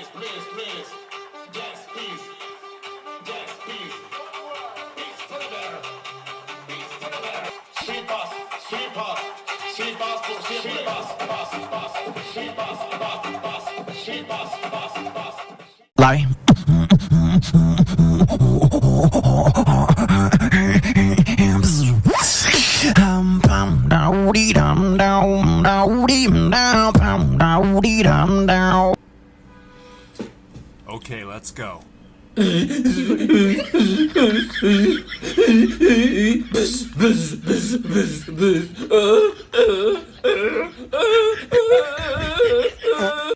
please. Yes, please. Yes, please. Peace to the better. Peace to the better. Sweet boss, sweet boss. Sweet boss, sweet boss, boss. Sweet boss, boss. Sweet boss, boss. Like pam dow dee dum dow dee dow pam dow dee dum dow. Okay, let's go. Buzz.